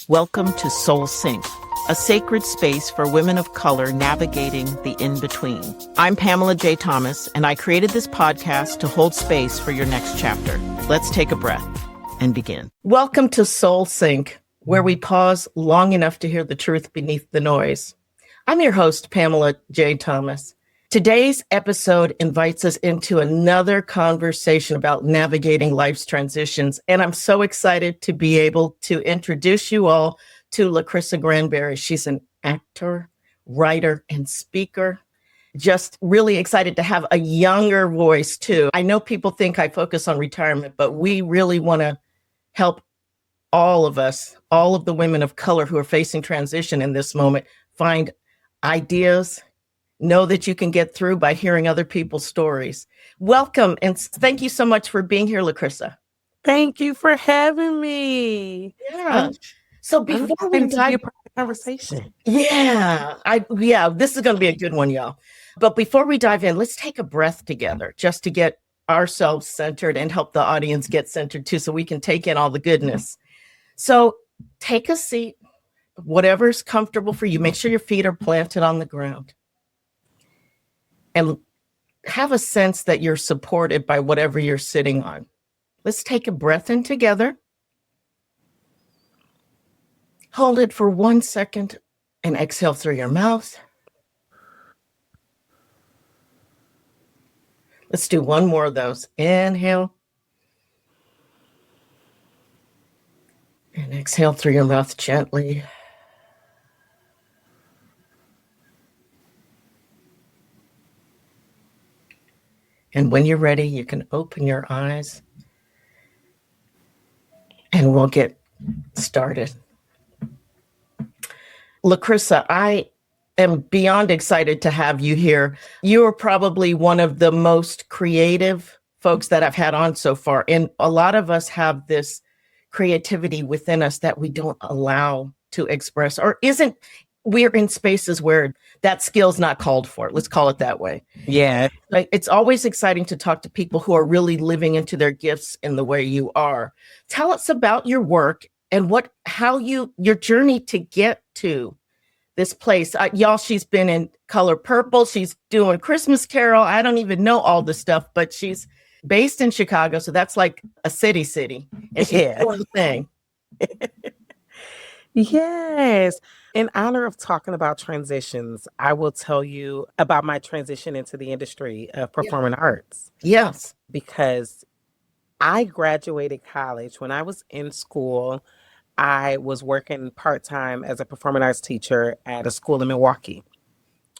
Welcome to Soul Sync, a sacred space for women of color navigating the in-between. I'm Pamela J. Thomas, and I created this podcast to hold space for your next chapter. Let's take a breath and begin. Welcome to Soul Sync, where we pause long enough to hear the truth beneath the noise. I'm your host, Pamela J. Thomas. Today's episode invites us into another conversation about navigating life's transitions, and I'm so excited to be able to introduce you all to Lachrisa Grandberry. She's an actor, writer, and speaker. Just really excited to have a younger voice, too. I know people think I focus on retirement, but we really want to help all of us, all of the women of color who are facing transition in this moment, find ideas. Know that you can get through by hearing other people's stories. Welcome, and thank you so much for being here, Lachrisa. Thank you for having me. Yeah. So before we dive into the conversation, this is going to be a good one, y'all. But before we dive in, let's take a breath together, just to get ourselves centered and help the audience get centered too, so we can take in all the goodness. So take a seat, whatever's comfortable for you. Make sure your feet are planted on the ground. And have a sense that you're supported by whatever you're sitting on. Let's take a breath in together. Hold it for 1 second and exhale through your mouth. Let's do one more of those. Inhale. And exhale through your mouth gently. And when you're ready, you can open your eyes and we'll get started. Lachrisa, I am beyond excited to have you here. You are probably one of the most creative folks that I've had on so far. And a lot of us have this creativity within us that we don't allow to express, or we're in spaces where that skill's not called for. Let's call it that way. Yeah. It's always exciting to talk to people who are really living into their gifts in the way you are. Tell us about your work and your journey to get to this place. Y'all, she's been in Color Purple. She's doing Christmas Carol. I don't even know all the stuff, but she's based in Chicago. So that's like a city. And she's doing the thing. Yes. In honor of talking about transitions, I will tell you about my transition into the industry of performing arts. Yes. Because I graduated college. When I was in school, I was working part-time as a performing arts teacher at a school in Milwaukee.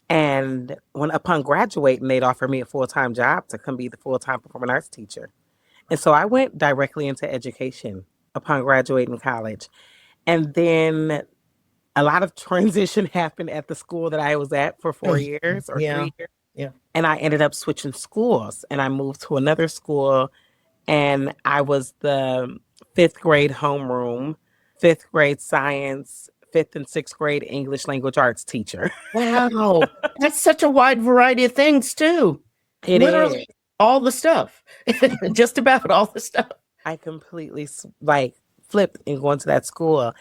And upon graduating, they'd offer me a full-time job to come be the full-time performing arts teacher. And so I went directly into education upon graduating college. And then a lot of transition happened at the school that I was at for 4 years or 3 years. Yeah. And I ended up switching schools and I moved to another school and I was the 5th grade homeroom, 5th grade science, 5th and 6th grade English language arts teacher. Wow. That's such a wide variety of things too. Literally is. All the stuff, just about all the stuff. I completely flipped and going to that school.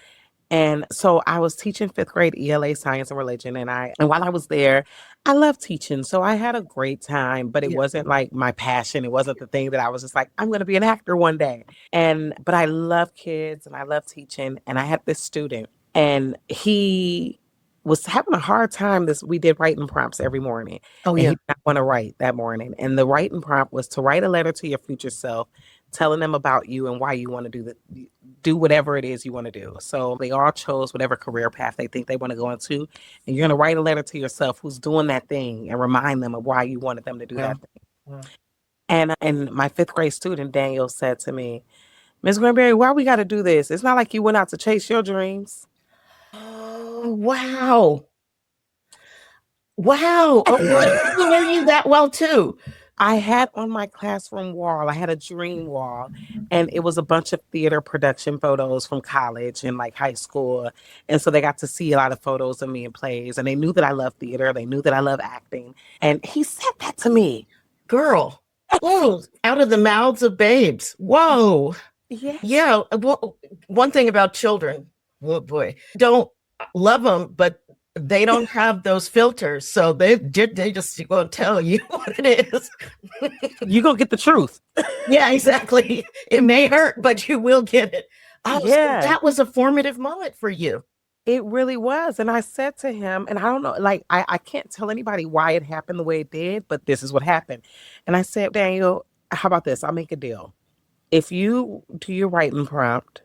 And so I was teaching 5th grade ELA science and religion. And while I was there, I loved teaching. So I had a great time, but it wasn't like my passion. It wasn't the thing that I was just like, I'm going to be an actor one day. But I love kids and I love teaching. And I had this student and he was having a hard time. We did writing prompts every morning. Oh, yeah. He did not want to write that morning. And the writing prompt was to write a letter to your future self, telling them about you and why you want to do whatever it is you want to do. So they all chose whatever career path they think they want to go into. And you're going to write a letter to yourself who's doing that thing and remind them of why you wanted them to do that thing. Wow. And my 5th grade student, Daniel, said to me, Ms. Grandberry, why we got to do this? It's not like you went out to chase your dreams. Oh, wow. Wow. Oh, I know you that well, too. I had on my classroom wall, I had a dream wall, and it was a bunch of theater production photos from college and high school. And so they got to see a lot of photos of me in plays, and they knew that I love theater. They knew that I love acting. And he said that to me. Girl, out of the mouths of babes. Whoa. Yes. Yeah. Well, one thing about children, Oh boy. Don't love them, but they don't have those filters. So they just going to tell you what it is. You're going to get the truth. Yeah, exactly. It may hurt, but you will get it. Oh, so Yeah. that was a formative moment for you. It really was. And I said to him, and I don't know, like, I can't tell anybody why it happened the way it did, but this is what happened. And I said, Daniel, how about this? I'll make a deal. If you do your writing prompt,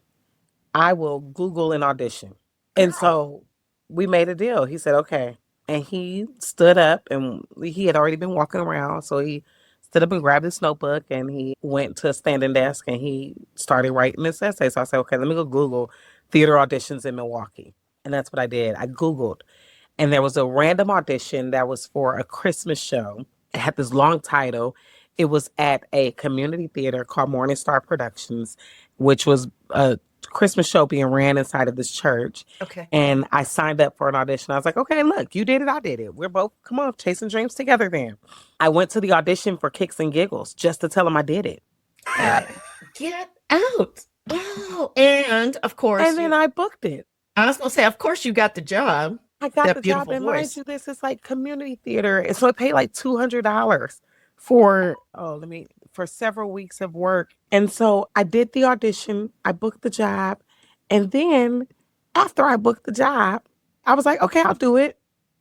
I will Google an audition. And so we made a deal. He said, okay. And he stood up and he had already been walking around. So he stood up and grabbed his notebook and he went to a standing desk and he started writing this essay. So I said, okay, let me go Google theater auditions in Milwaukee. And that's what I did. I Googled. And there was a random audition that was for a Christmas show. It had this long title. It was at a community theater called Morning Star Productions, which was a Christmas show being ran inside of this church. Okay. And I signed up for an audition. I was like, okay, look, you did it, I did it. We're both, come on, chasing dreams together then. I went to the audition for kicks and giggles just to tell them I did it. Get out. Oh, and of course. And then I booked it. I was going to say, of course, you got the job. I got That the job, beautiful and voice. mind you, this is like community theater. And so I paid like $200 for for several weeks of work. And so I did the audition, I booked the job, and then after I booked the job, I was like, okay, I'll do it.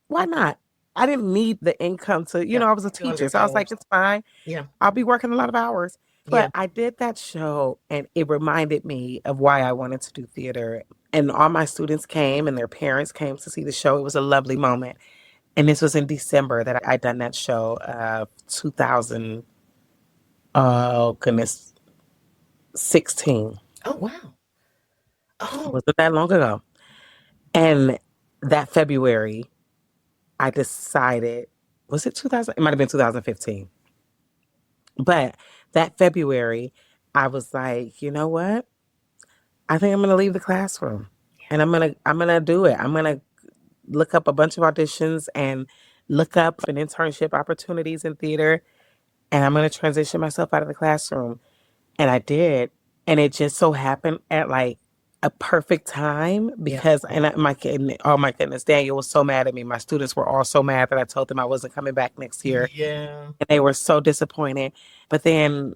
Why not? I didn't need the income to, I was a teacher. So I was like, it's fine. Yeah. I'll be working a lot of hours. But I did that show and it reminded me of why I wanted to do theater. And all my students came and their parents came to see the show. It was a lovely moment. And this was in December that I done that show, 2000, oh goodness, 16. Oh, wow. Oh, Wasn't that long ago. And that February, I decided, was it 2000? It might have been 2015. But that February, I was like, you know what? I think I'm going to leave the classroom and I'm going to do it. I'm going to look up a bunch of auditions and look up an internship opportunities in theater. And I'm going to transition myself out of the classroom. And I did. And it just so happened at like a perfect time because, oh my goodness, Daniel was so mad at me. My students were all so mad that I told them I wasn't coming back next year. yeah. And they were so disappointed. But then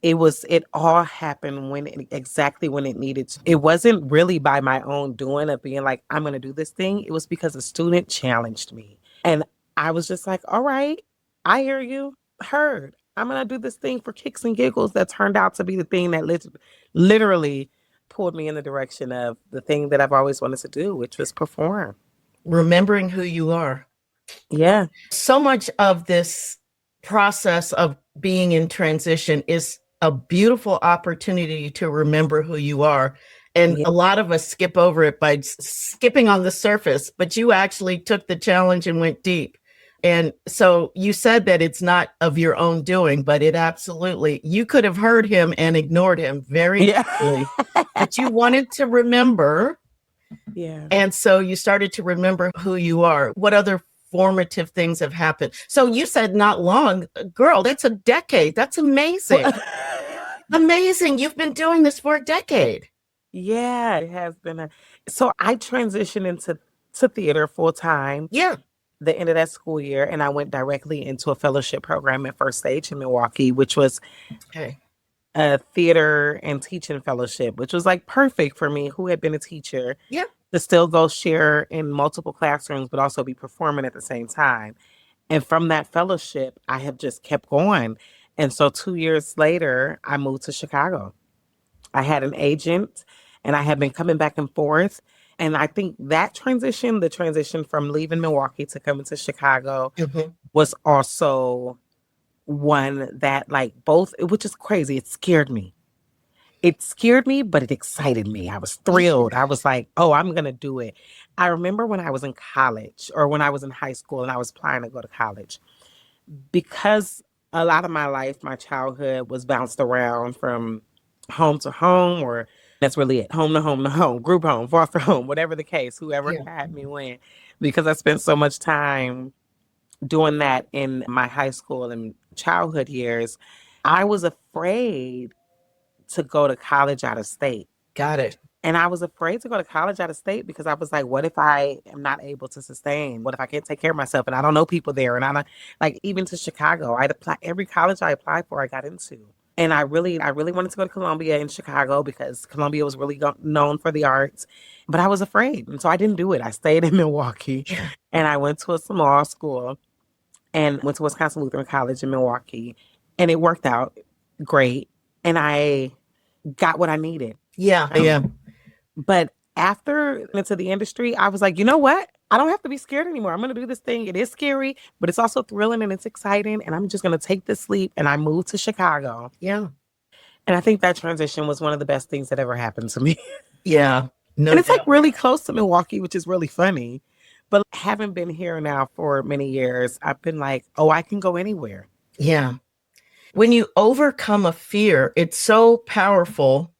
it all happened exactly when it needed to. It wasn't really by my own doing of being like, I'm going to do this thing. It was because a student challenged me. And I was just like, all right, I hear you, heard. I'm going to do this thing for kicks and giggles that turned out to be the thing that literally pulled me in the direction of the thing that I've always wanted to do, which was perform. Remembering who you are. Yeah. So much of this process of being in transition is a beautiful opportunity to remember who you are. And a lot of us skip over it by skipping on the surface, but you actually took the challenge and went deep. And so you said that it's not of your own doing, but it absolutely, you could have heard him and ignored him very easily, but you wanted to remember. Yeah. And so you started to remember who you are. What other formative things have happened? So you said not long. Girl, that's a decade. That's amazing. Amazing. You've been doing this for a decade. Yeah, it has been. So I transitioned into theater full time. Yeah. The end of that school year, and I went directly into a fellowship program at First Stage in Milwaukee, which was a theater and teaching fellowship, which was like perfect for me, who had been a teacher. Yeah. To still go share in multiple classrooms, but also be performing at the same time. And from that fellowship, I have just kept going. And so 2 years later, I moved to Chicago. I had an agent and I had been coming back and forth. And I think that the transition from leaving Milwaukee to coming to Chicago was also one that which is crazy. It scared me. It scared me, but it excited me. I was thrilled. I was like, oh, I'm going to do it. I remember when I was in college or when I was in high school and I was planning to go to college, because a lot of my life, my childhood was bounced around from home to home, or that's really it, home to home to home, group home, foster home, whatever the case, whoever had me win, because I spent so much time doing that in my high school and childhood years. I was afraid to go to college out of state. Got it. And I was afraid to go to college out of state because I was like, what if I am not able to sustain? What if I can't take care of myself and I don't know people there? And I don't like even to Chicago. I'd apply every college I applied for, I got into. And I really wanted to go to Columbia in Chicago because Columbia was really known for the arts, but I was afraid. And so I didn't do it. I stayed in Milwaukee and I went to a small school and went to Wisconsin Lutheran College in Milwaukee. And it worked out great. And I got what I needed. Yeah. But after into the industry, I was like, you know what? I don't have to be scared anymore. I'm going to do this thing. It is scary, but it's also thrilling and it's exciting. And I'm just going to take this leap. And I moved to Chicago. Yeah. And I think that transition was one of the best things that ever happened to me. Yeah. No, and it's like really close to Milwaukee, which is really funny. But having been here now for many years, I've been like, oh, I can go anywhere. Yeah. When you overcome a fear, it's so powerful,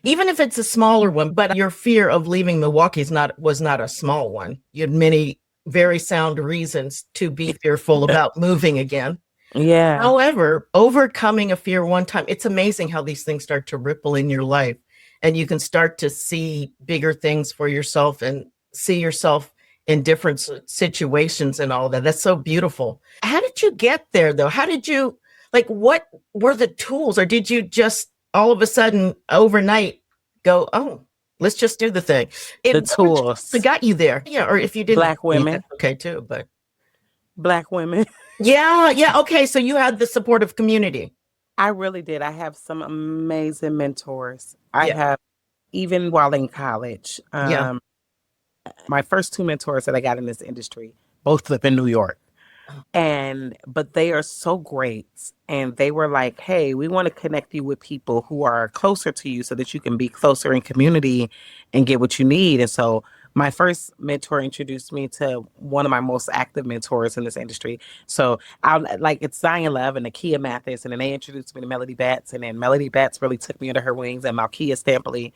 even if it's a smaller one, but your fear of leaving Milwaukee was not a small one. You had many very sound reasons to be fearful about moving again. Yeah. However, overcoming a fear one time, it's amazing how these things start to ripple in your life and you can start to see bigger things for yourself and see yourself in different situations and all that. That's so beautiful. How did you get there though? How did you, like, what were the tools, or did you just all of a sudden overnight go, oh, let's just do the thing? The tools that got you there. Yeah. Or if you didn't. Black women. Okay, too, but. Black women. Yeah. Okay. So you had the supportive community. I really did. I have some amazing mentors. I have, even while in college, my first two mentors that I got in this industry, both live in New York. But they are so great. And they were like, hey, we want to connect you with people who are closer to you so that you can be closer in community and get what you need. And so my first mentor introduced me to one of my most active mentors in this industry. So it's Zion Love and Nakia Mathis, and then they introduced me to Melody Batts, and then Melody Batts really took me under her wings, and Malkia Stampley.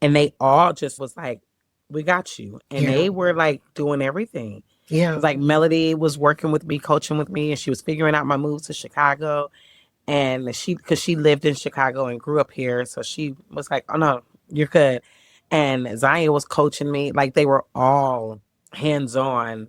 And they all just was like, we got you. And they were like doing everything. Yeah. Like Melody was working with me, coaching with me, and she was figuring out my move to Chicago. And because she lived in Chicago and grew up here. So she was like, oh no, you're good. And Zion was coaching me. Like they were all hands-on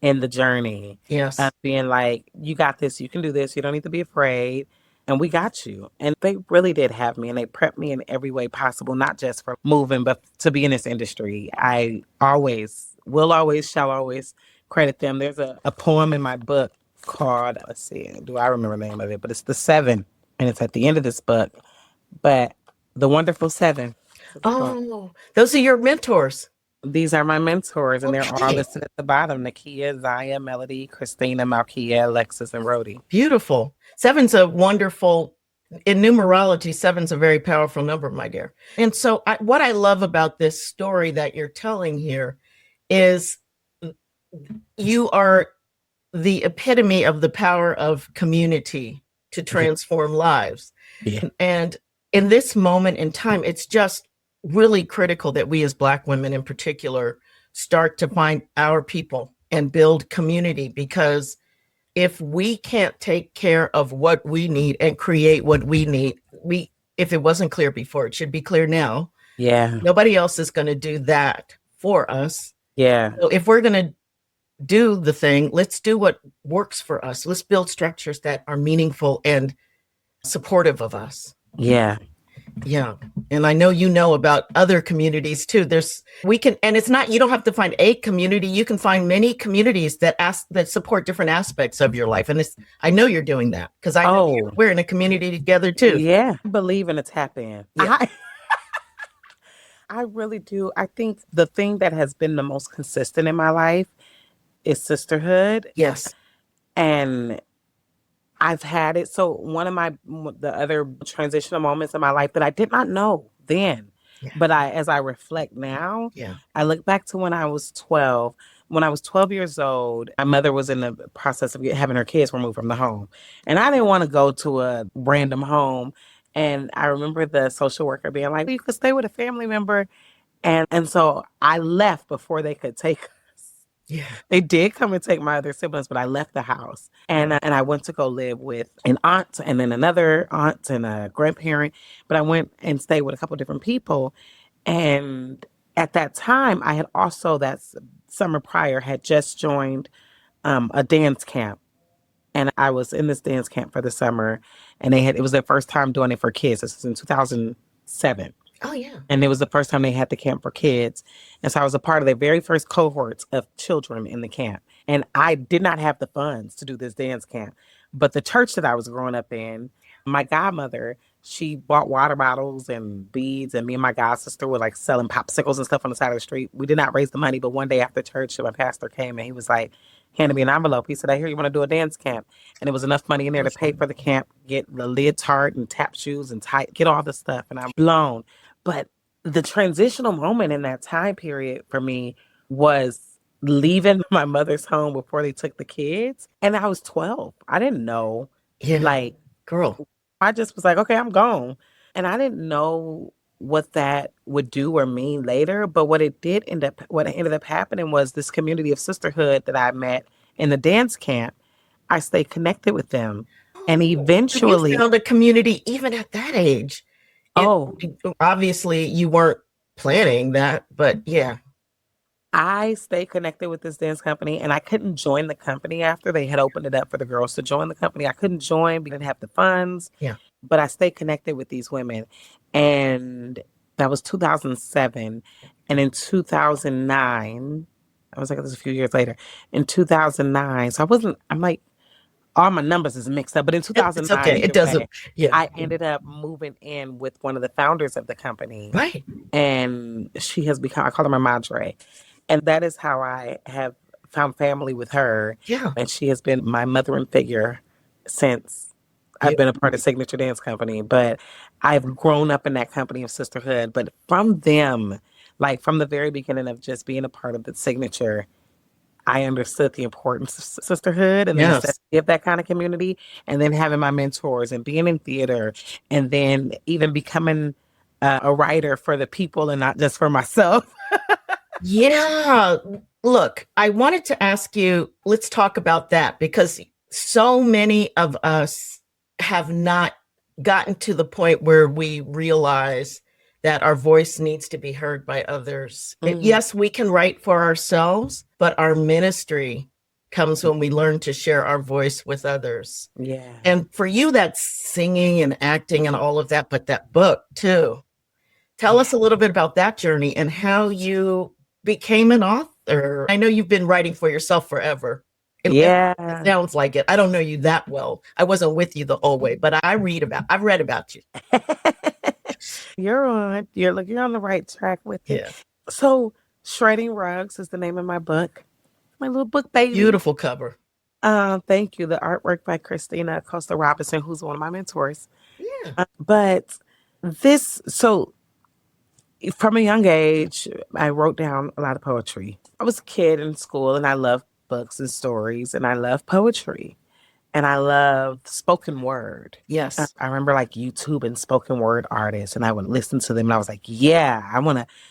in the journey. Yes. Being like, you got this, you can do this, you don't need to be afraid. And we got you. And they really did have me, and they prepped me in every way possible, not just for moving, but to be in this industry. I will always, shall always credit them. There's a poem in my book called, let's see, do I remember the name of it? But it's The Seven, and it's at the end of this book. But The Wonderful Seven. Oh, those are your mentors. These are my mentors, and they're all listed at the bottom: Nakia, Zaya, Melody, Christina, Malkia, Alexis, and Rhodey. Beautiful. Seven's a wonderful, in numerology, seven's a very powerful number, my dear. And so what I love about this story that you're telling here is you are the epitome of the power of community to transform lives. Yeah. And in this moment in time, it's just really critical that we as Black women in particular start to find our people and build community, because if we can't take care of what we need and create what we need, if it wasn't clear before, it should be clear now. Yeah. Nobody else is going to do that for us. Yeah. So if we're going to do the thing, let's do what works for us. Let's build structures that are meaningful and supportive of us. Yeah. Yeah. And I know you know about other communities too. And it's not, you don't have to find a community. You can find many communities that support different aspects of your life. And I know you're doing that, because I know we're in a community together too. Yeah. I believe in a tap in. Yeah. I really do. I think the thing that has been the most consistent in my life is sisterhood. Yes. And I've had it. So one of the other transitional moments in my life that I did not know then, but as I reflect now, I look back to when I was 12. When I was 12 years old, my mother was in the process of having her kids removed from the home. And I didn't want to go to a random home. And I remember the social worker being like, you could stay with a family member. And so I left before they could take us. Yeah. They did come and take my other siblings, but I left the house. And I went to go live with an aunt and then another aunt and a grandparent. But I went and stayed with a couple of different people. And at that time, I had also summer prior had just joined a dance camp. And I was in this dance camp for the summer, and it was their first time doing it for kids. This was in 2007. Oh, yeah. And it was the first time they had the camp for kids. And so I was a part of their very first cohorts of children in the camp. And I did not have the funds to do this dance camp. But the church that I was growing up in, my godmother, she bought water bottles and beads. And me and my god sister were like selling popsicles and stuff on the side of the street. We did not raise the money. But one day after church, my pastor came and he was like, handed me an envelope. He said, I hear you want to do a dance camp. And it was enough money in there to pay for the camp, get the lid tart and tap shoes and get all the stuff. And I'm blown. But the transitional moment in that time period for me was leaving my mother's home before they took the kids. And I was 12. I didn't know. Yeah. Like, girl, I just was like, okay, I'm gone. And I didn't know what that would do or mean later. But what ended up happening was this community of sisterhood that I met in the dance camp. I stayed connected with them. And eventually, you found a community even at that age. Obviously you weren't planning that, but yeah. I stayed connected with this dance company, and I couldn't join the company after they had opened it up for the girls to join the company. I couldn't join. We didn't have the funds. Yeah. But I stayed connected with these women. And that was 2007. And in 2009, I was like, this was a few years later. In 2009, so I'm like, all my numbers is mixed up. But in 2009, it's okay. It doesn't. Yeah. I ended up moving in with one of the founders of the company. Right. And she has become, I call her my madre. And that is how I have found family with her. Yeah. And she has been my mothering figure since I've been a part of Signature Dance Company. But I've grown up in that company of sisterhood. But from them, like from the very beginning of just being a part of the Signature, I understood the importance of sisterhood and the necessity of that kind of community. And then having my mentors and being in theater and then even becoming a writer for the people and not just for myself. Yeah. Look, I wanted to ask you, let's talk about that, because so many of us have not gotten to the point where we realize that our voice needs to be heard by others. Mm-hmm. Yes, we can write for ourselves, but our ministry comes when we learn to share our voice with others. Yeah. And for you, that's singing and acting and all of that, but that book too. Tell us a little bit about that journey and how you became an author. I know you've been writing for yourself forever. It sounds like it. I don't know you that well. I wasn't with you the whole way, but I've read about you. You're on the right track with it. Yeah. So Shredding Rugs is the name of my book. My little book baby. Beautiful cover. Thank you. The artwork by Christina Costa Robinson, who's one of my mentors. Yeah. But from a young age, I wrote down a lot of poetry. I was a kid in school and I loved books and stories and I loved poetry. And I love spoken word. Yes. I remember like YouTube and spoken word artists, and I would listen to them and I was like, yeah,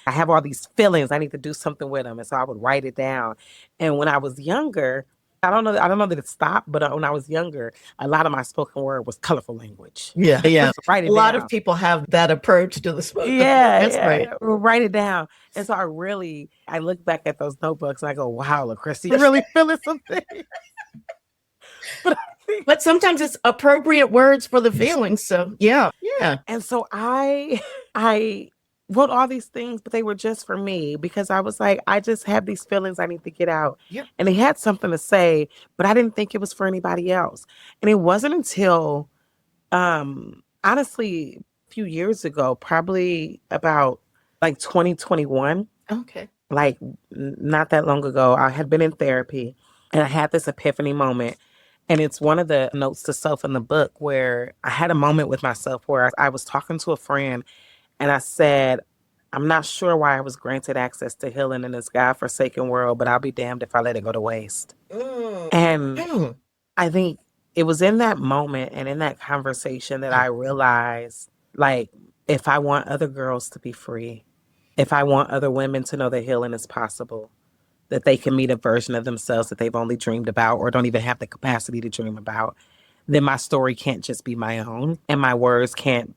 I have all these feelings. I need to do something with them. And so I would write it down. And when I was younger, I don't know that it stopped, but when I was younger, a lot of my spoken word was colorful language. Yeah. Yeah. Write it down. A lot of people have that approach to the spoken word. That's right. Write it down. And so I look back at those notebooks and I go, wow, Lachrisa, you're really feeling something. But sometimes it's appropriate words for the feelings. So yeah. And so I wrote all these things, but they were just for me because I was like, I just have these feelings I need to get out. Yeah. And they had something to say, but I didn't think it was for anybody else. And it wasn't until, honestly, a few years ago, probably about like 2021. Okay. Like not that long ago, I had been in therapy and I had this epiphany moment. And it's one of the notes to self in the book where I had a moment with myself where I was talking to a friend and I said, I'm not sure why I was granted access to healing in this godforsaken world, but I'll be damned if I let it go to waste. And I think it was in that moment and in that conversation that I realized, like, if I want other girls to be free, if I want other women to know that healing is possible, that they can meet a version of themselves that they've only dreamed about or don't even have the capacity to dream about, then my story can't just be my own and my words can't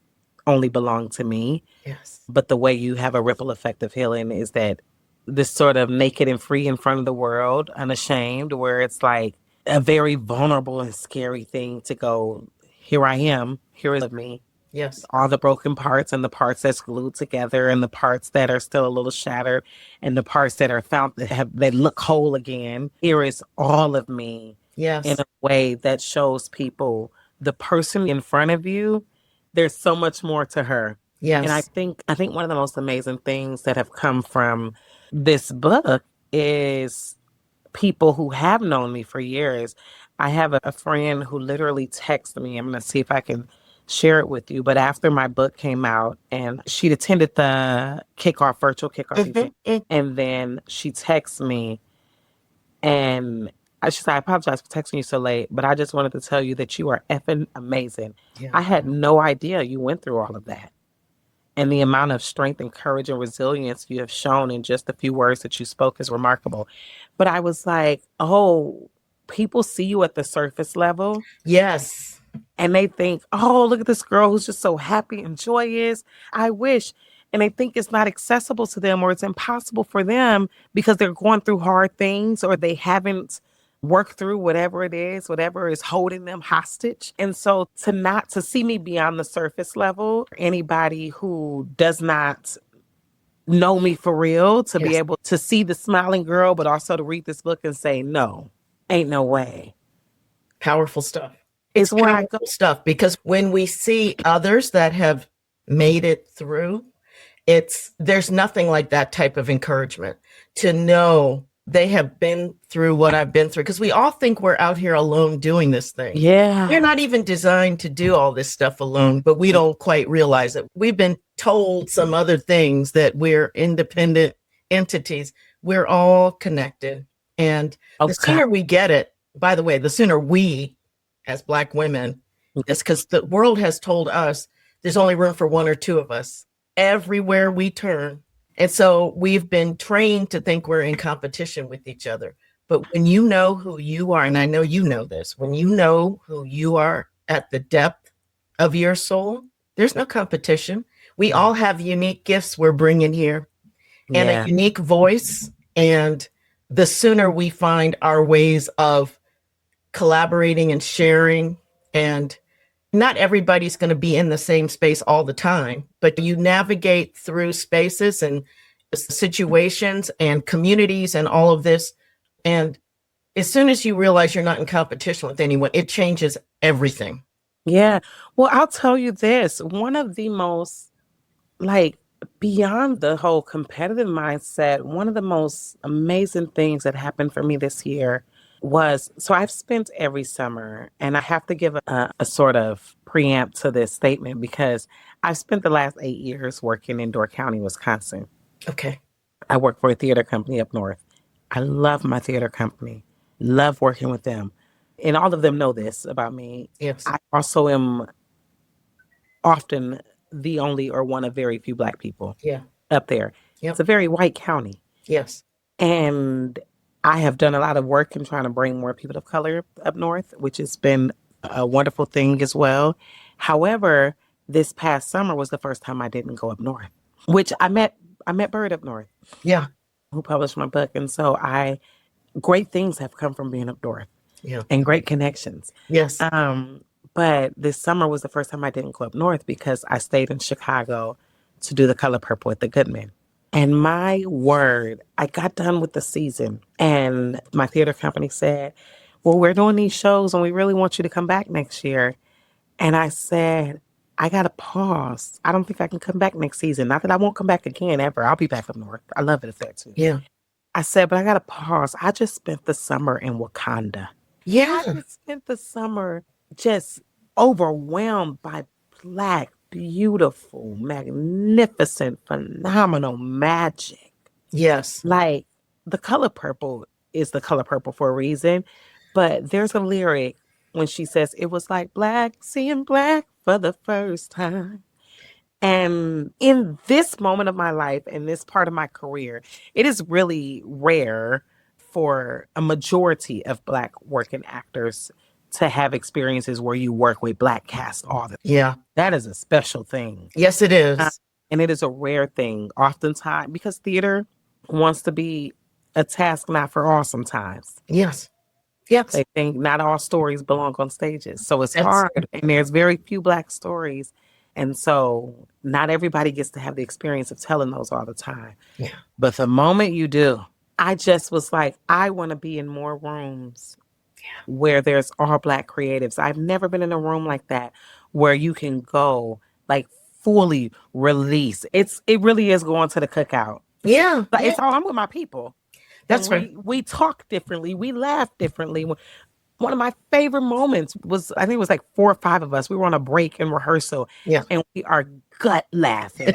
only belong to me. Yes. But the way you have a ripple effect of healing is that this sort of naked and free in front of the world, unashamed, where it's like a very vulnerable and scary thing to go, here I am, here is me. Yes. All the broken parts and the parts that's glued together and the parts that are still a little shattered and the parts that are found that look whole again. Here is all of me. Yes. In a way that shows people the person in front of you, there's so much more to her. Yes. And I think one of the most amazing things that have come from this book is people who have known me for years. I have a friend who literally texted me. I'm going to see if I can share it with you. But after my book came out and she'd attended the virtual kickoff event, and then she texted me and she said, I apologize for texting you so late, but I just wanted to tell you that you are effing amazing. Yeah. I had no idea you went through all of that. And the amount of strength and courage and resilience you have shown in just a few words that you spoke is remarkable. But I was like, oh, people see you at the surface level. Yes. And they think, oh, look at this girl who's just so happy and joyous. I wish. And they think it's not accessible to them or it's impossible for them because they're going through hard things or they haven't worked through whatever it is, whatever is holding them hostage. And so to see me beyond the surface level, anybody who does not know me for real, to be able to see the smiling girl, but also to read this book and say, no, ain't no way. Powerful stuff. It's powerful stuff because when we see others that have made it through, there's nothing like that type of encouragement to know they have been through what I've been through. Because we all think we're out here alone doing this thing. Yeah. We're not even designed to do all this stuff alone, but we don't quite realize it. We've been told some other things that we're independent entities. We're all connected. And the sooner we get it, by the way, the sooner we, as Black women, is because the world has told us there's only room for one or two of us everywhere we turn. And so we've been trained to think we're in competition with each other. But when you know who you are, and I know you know this, when you know who you are at the depth of your soul, there's no competition. We all have unique gifts we're bringing here and a unique voice. And the sooner we find our ways of collaborating and sharing, and not everybody's going to be in the same space all the time, but you navigate through spaces and situations and communities and all of this. And as soon as you realize you're not in competition with anyone, it changes everything. Yeah. Well, I'll tell you this, one of the most, beyond the whole competitive mindset, one of the most amazing things that happened for me this year was, so I've spent every summer, and I have to give a sort of preamp to this statement because I've spent the last 8 years working in Door County, Wisconsin. Okay. I work for a theater company up north. I love my theater company, love working with them. And all of them know this about me. Yes. I also am often the only or one of very few Black people up there. Yep. It's a very white county. Yes. And I have done a lot of work in trying to bring more people of color up north, which has been a wonderful thing as well. However, this past summer was the first time I didn't go up north, which I met Bird up north. Yeah. Who published my book. And so great things have come from being up north. Yeah. And great connections. Yes. But this summer was the first time I didn't go up north because I stayed in Chicago to do The Color Purple at the Goodman. And my word, I got done with the season and my theater company said, well, we're doing these shows and we really want you to come back next year. And I said, I got to pause. I don't think I can come back next season. Not that I won't come back again ever. I'll be back up north. I love it up there too. Yeah. I said, but I got to pause. I just spent the summer in Wakanda. Yeah. I just spent the summer just overwhelmed by Black, beautiful, magnificent, phenomenal magic. Yes. Like The Color Purple is The Color Purple for a reason. But there's a lyric when she says, it was like Black, seeing Black for the first time. And in this moment of my life, in this part of my career, it is really rare for a majority of Black working actors to have experiences where you work with Black cast all the time. Yeah. That is a special thing. Yes, it is. And it is a rare thing oftentimes because theater wants to be a task not for all sometimes. Yes. Yes. They think not all stories belong on stages. So it's hard. And there's very few Black stories. And so not everybody gets to have the experience of telling those all the time. Yeah. But the moment you do, I just was like, I want to be in more rooms where there's all Black creatives. I've never been in a room like that where you can go like fully release. It really is going to the cookout. Yeah. But it's all I'm with my people. That's right. We talk differently. We laugh differently. One of my favorite moments was, I think it was like 4 or 5 of us. We were on a break in rehearsal. Yeah. And we are gut laughing,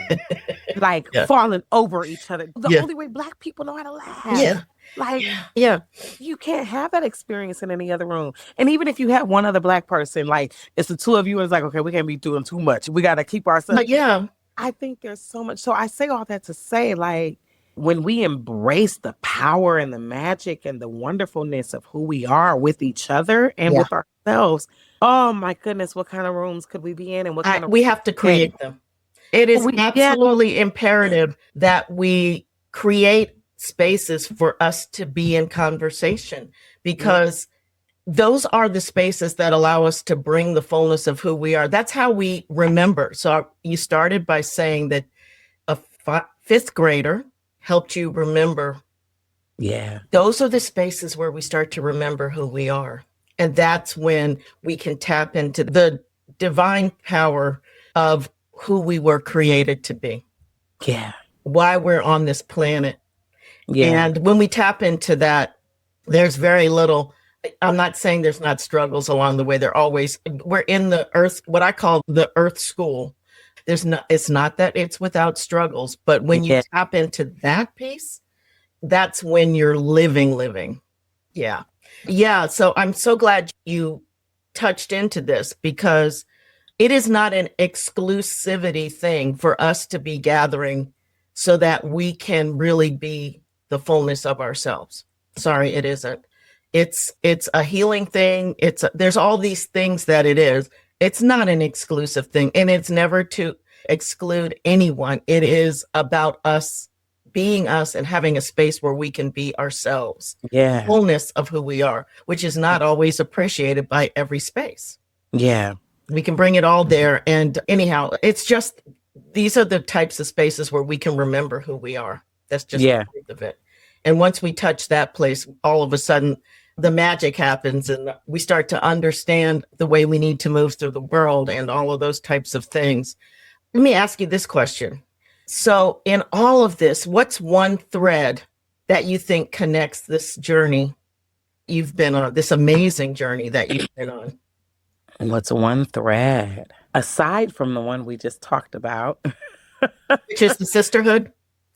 like falling over each other. The only way Black people know how to laugh. Yeah. Like, you can't have that experience in any other room. And even if you have one other Black person, like it's the two of you, and it's like, okay, we can't be doing too much. We got to keep ourselves. But yeah. I think there's so much. So I say all that to say, like, when we embrace the power and the magic and the wonderfulness of who we are with each other and with ourselves, oh my goodness, what kind of rooms could we be in? And what kind of we have to create them. It is absolutely imperative that we create spaces for us to be in conversation, because those are the spaces that allow us to bring the fullness of who we are. That's how we remember. So you started by saying that a 5th grader helped you remember. Yeah. Those are the spaces where we start to remember who we are. And that's when we can tap into the divine power of who we were created to be. Yeah. Why we're on this planet. Yeah. And when we tap into that, there's very little. I'm not saying there's not struggles along the way. We're in the earth, what I call the earth school. It's not that it's without struggles, but when you tap into that piece, that's when you're living. Yeah. Yeah. So I'm so glad you touched into this, because it is not an exclusivity thing for us to be gathering so that we can really be the fullness of ourselves. Sorry, it isn't. It's a healing thing. There's all these things that it is. It's not an exclusive thing, and it's never to exclude anyone. It is about us being us and having a space where we can be ourselves. Yeah. Fullness of who we are, which is not always appreciated by every space. Yeah. We can bring it all there. And anyhow, it's just, these are the types of spaces where we can remember who we are. That's just the truth of it. And once we touch that place, all of a sudden the magic happens and we start to understand the way we need to move through the world and all of those types of things. Let me ask you this question. So in all of this, what's one thread that you think connects this journey you've been on, this amazing journey that you've been on? What's one thread? Aside from the one we just talked about. Which is the sisterhood?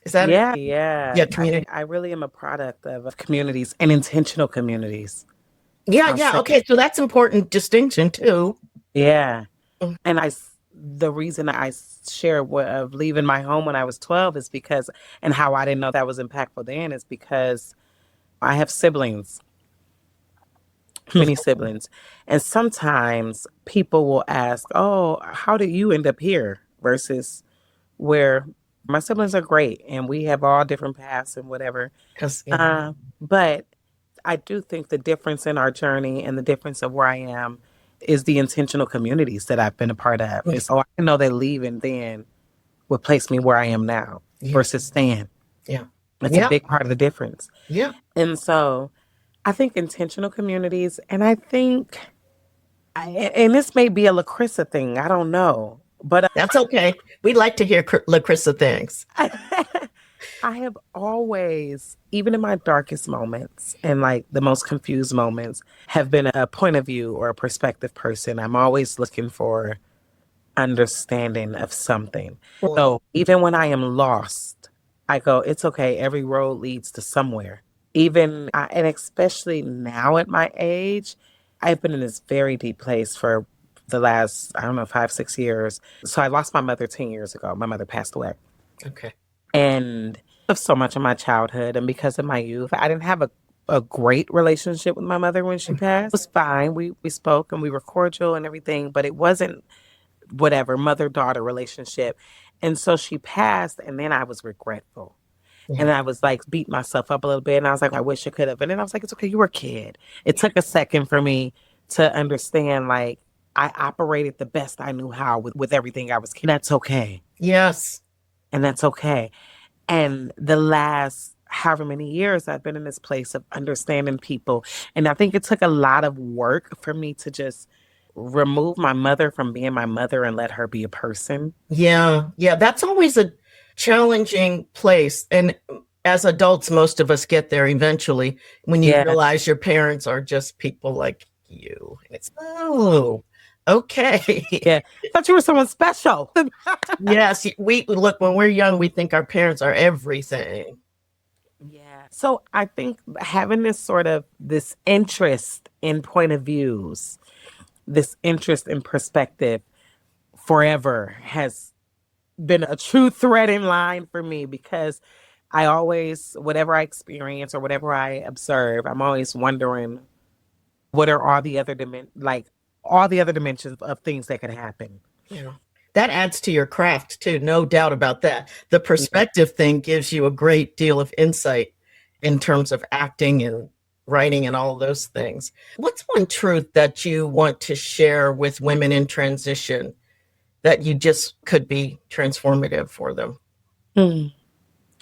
Is that it? Yeah. Community. I really am a product of communities and intentional communities. Yeah. Okay. So that's important distinction too. Yeah. And the reason I share of leaving my home when I was 12 is because, and how I didn't know that was impactful then, is because I have siblings, many siblings. And sometimes people will ask, oh, how did you end up here? Versus where my siblings are great and we have all different paths and whatever. But I do think the difference in our journey and the difference of where I am is the intentional communities that I've been a part of. And so I know that leaving then would place me where I am now versus staying. Yeah. That's a big part of the difference. Yeah. And so I think intentional communities, and I think, and this may be a Lachrisa thing, I don't know. But that's okay. We'd like to hear Lachrisa things. I have always, even in my darkest moments and like the most confused moments, have been a point of view or a perspective person. I'm always looking for understanding of something. So even when I am lost, I go, it's okay. Every road leads to somewhere. And especially now at my age, I've been in this very deep place for the last, 5, 6 years. So I lost my mother 10 years ago. My mother passed away. Okay. And of so much of my childhood and because of my youth, I didn't have a a great relationship with my mother when she passed. It was fine. We spoke and we were cordial and everything, but it wasn't whatever mother-daughter relationship. And so she passed, and then I was regretful. And I was like, beat myself up a little bit. And I was like, I wish I could have. And then I was like, it's okay. You were a kid. It took a second for me to understand, like, I operated the best I knew how with everything I was. That's okay. Yes. And that's okay. And the last however many years I've been in this place of understanding people. And I think it took a lot of work for me to just remove my mother from being my mother and let her be a person. Yeah. Yeah. That's always a challenging place. And as adults, most of us get there eventually when you realize your parents are just people like you. It's, oh, okay. Yeah. I thought you were someone special. Yes. We look, when we're young, we think our parents are everything. Yeah. So I think having this interest in point of views, this interest in perspective forever has been a true threading line for me, because I always, whatever I experience or whatever I observe, I'm always wondering what are all the other dimensions of things that could happen. Yeah. That adds to your craft too, no doubt about that. The perspective thing gives you a great deal of insight in terms of acting and writing and all those things. What's one truth that you want to share with women in transition that you just could be transformative for them?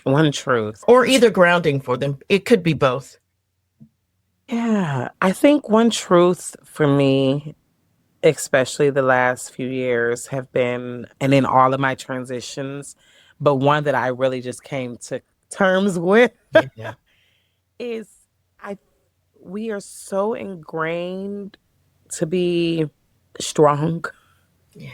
One truth. Or either grounding for them. It could be both. Yeah. I think one truth for me, especially the last few years, have been, and in all of my transitions, but one that I really just came to terms with is we are so ingrained to be strong. Yeah.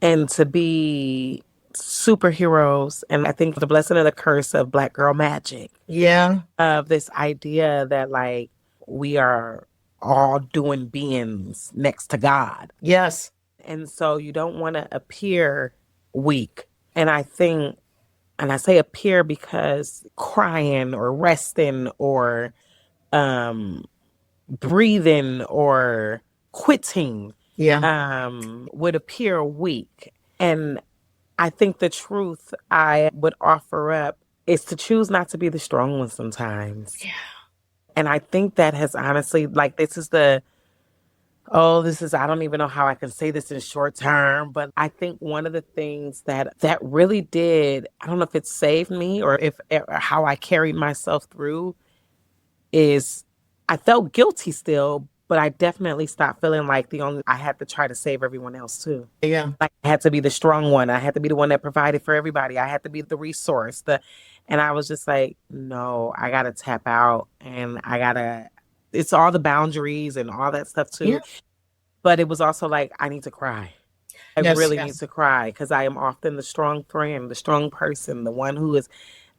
And to be superheroes. And I think the blessing and the curse of Black girl magic. Yeah. Of this idea that, like, we are all doing beings next to God. Yes. And so you don't want to appear weak. And I think, and I say appear because crying or resting or breathing or quitting would appear weak. And I think the truth I would offer up is to choose not to be the strong one sometimes. Yeah. And I think that has honestly, like, I don't even know how I can say this in short term, but I think one of the things that really did, I don't know if it saved me or how I carried myself through, is I felt guilty still, but I definitely stopped feeling like I had to try to save everyone else too. Yeah. Like, I had to be the strong one. I had to be the one that provided for everybody. I had to be the resource. And I was just like, no, I got to tap out, and it's all the boundaries and all that stuff too. Yeah. But it was also like, I need to cry. I really need to cry, because I am often the strong friend, the strong person, the one who is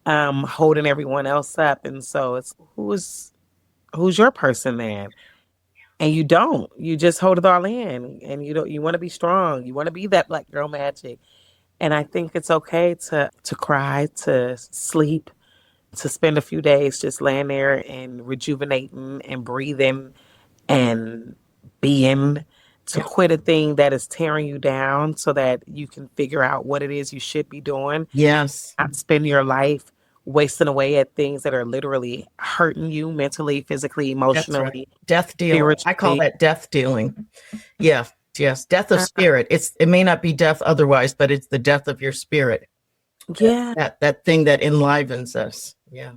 holding everyone else up. And so it's who's your person then? And you just hold it all in, and you want to be strong. You want to be that Black girl magic. And I think it's okay to cry, to sleep, to spend a few days just laying there and rejuvenating and breathing and being, to quit a thing that is tearing you down so that you can figure out what it is you should be doing. Yes. Not spend your life wasting away at things that are literally hurting you mentally, physically, emotionally. Right. Death dealing. I call that death dealing. Yeah. Yes. Death of spirit. It may not be death otherwise, but it's the death of your spirit. Yeah. That thing that enlivens us. Yeah.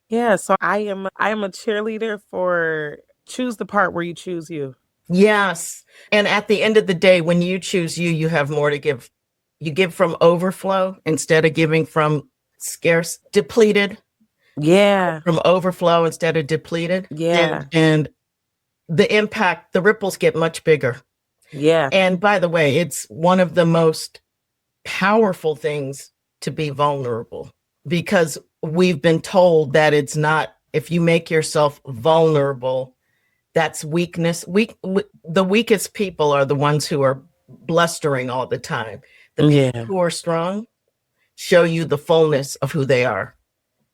Yeah. So I am a cheerleader for choose the part where you choose you. Yes. And at the end of the day, when you choose you, you have more to give. You give from overflow instead of giving from scarce, depleted. Yeah. From overflow instead of depleted. Yeah. And the impact, the ripples get much bigger. Yeah. And by the way, it's one of the most powerful things to be vulnerable, because we've been told that it's not, if you make yourself vulnerable, that's weakness. The weakest people are the ones who are blustering all the time. The people who are strong show you the fullness of who they are.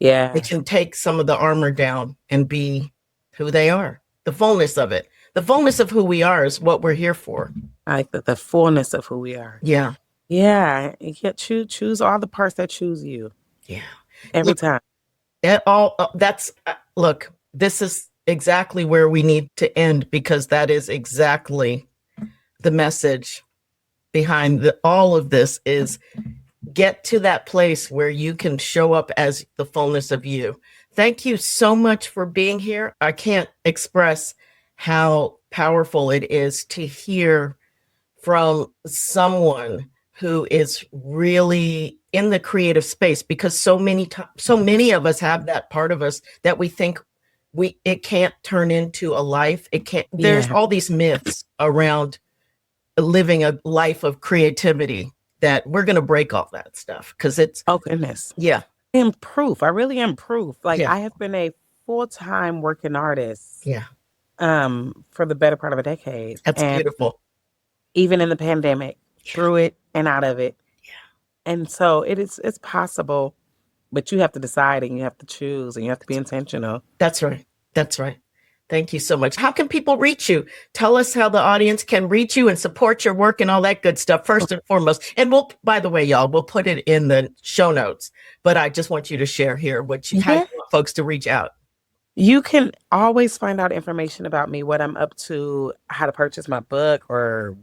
Yeah. They can take some of the armor down and be who they are. The fullness of it. The fullness of who we are is what we're here for. I like the fullness of who we are. Yeah. Yeah. You can't choose all the parts that choose you. Yeah. Every time. Look, this is exactly where we need to end, because that is exactly the message behind all of this is get to that place where you can show up as the fullness of you. Thank you so much for being here. I can't express how powerful it is to hear from someone who is really in the creative space, because so many of us have that part of us that we think it can't turn into a life. It can't. There's all these myths around living a life of creativity that we're going to break all that stuff, because it's, oh goodness. Yeah. I am proof. I really am proof. Like, Yeah. I have been a full-time working artist. Yeah. For the better part of a decade. That's beautiful. Even in the pandemic, through it and out of it. Yeah. And so it's possible, but you have to decide and you have to choose and you have to be intentional. That's right. That's right. Thank you so much. How can people reach you? Tell us how the audience can reach you and support your work and all that good stuff, first and foremost. And by the way, y'all, we'll put it in the show notes, but I just want you to share here how you want folks to reach out. You can always find out information about me, what I'm up to, how to purchase my book, or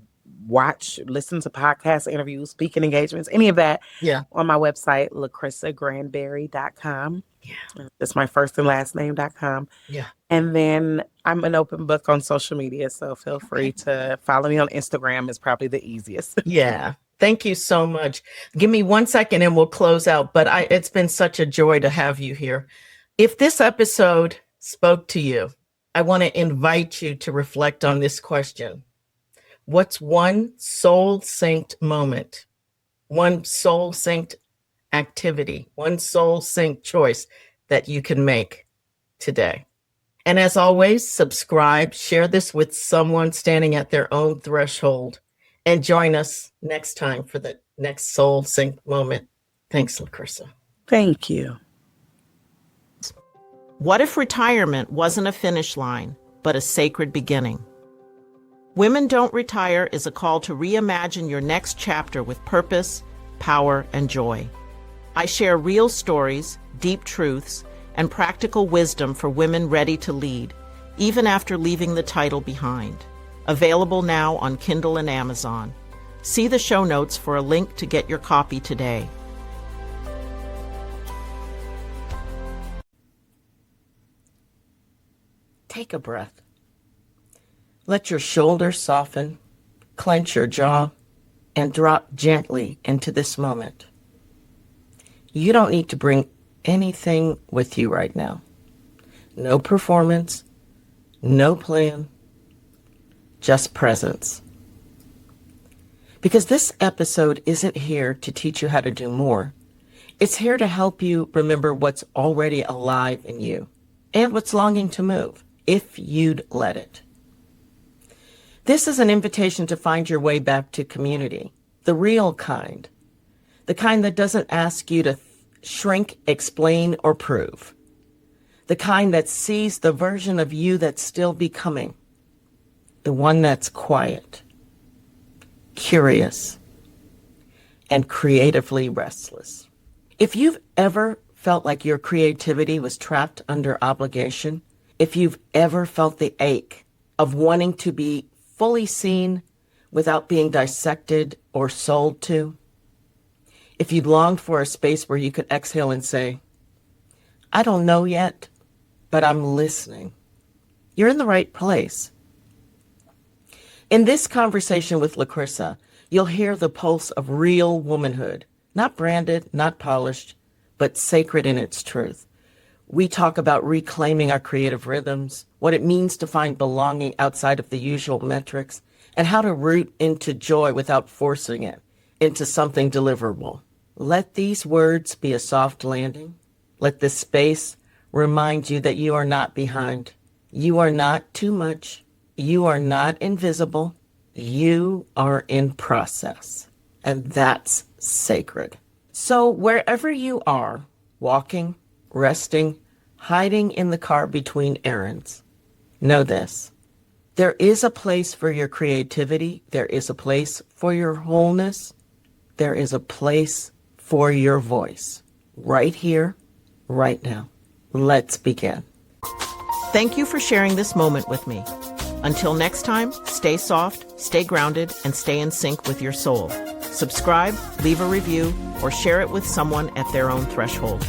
listen to podcasts, interviews, speaking engagements, any of that. Yeah. On my website, LachrisaGrandberry.com. Yeah. It's my first and last name.com. Yeah. And then I'm an open book on social media, so feel free to follow me on Instagram. Is probably the easiest. Yeah. Thank you so much. Give me 1 second and we'll close out. But it's been such a joy to have you here. If this episode spoke to you, I want to invite you to reflect on this question. What's one soul-synced moment, one soul-synced activity, one soul-synced choice that you can make today? And as always, subscribe, share this with someone standing at their own threshold, and join us next time for the next soul-synced moment. Thanks, Lachrisa. Thank you. What if retirement wasn't a finish line, but a sacred beginning? Women Don't Retire is a call to reimagine your next chapter with purpose, power, and joy. I share real stories, deep truths, and practical wisdom for women ready to lead, even after leaving the title behind. Available now on Kindle and Amazon. See the show notes for a link to get your copy today. Take a breath. Let your shoulders soften, clench your jaw, and drop gently into this moment. You don't need to bring anything with you right now. No performance, no plan, just presence. Because this episode isn't here to teach you how to do more. It's here to help you remember what's already alive in you and what's longing to move, if you'd let it. This is an invitation to find your way back to community, the real kind, the kind that doesn't ask you to shrink, explain, or prove, the kind that sees the version of you that's still becoming, the one that's quiet, curious, and creatively restless. If you've ever felt like your creativity was trapped under obligation, if you've ever felt the ache of wanting to be fully seen without being dissected or sold to, if you'd longed for a space where you could exhale and say, I don't know yet, but I'm listening, you're in the right place. In this conversation with Lachrisa, you'll hear the pulse of real womanhood, not branded, not polished, but sacred in its truth. We talk about reclaiming our creative rhythms, what it means to find belonging outside of the usual metrics, and how to root into joy without forcing it into something deliverable. Let these words be a soft landing. Let this space remind you that you are not behind. You are not too much. You are not invisible. You are in process. And that's sacred. So wherever you are, walking, resting, hiding in the car between errands. Know this. There is a place for your creativity. There is a place for your wholeness. There is a place for your voice. Right here, right now. Let's begin. Thank you for sharing this moment with me. Until next time, stay soft, stay grounded, and stay in sync with your soul. Subscribe, leave a review, or share it with someone at their own threshold.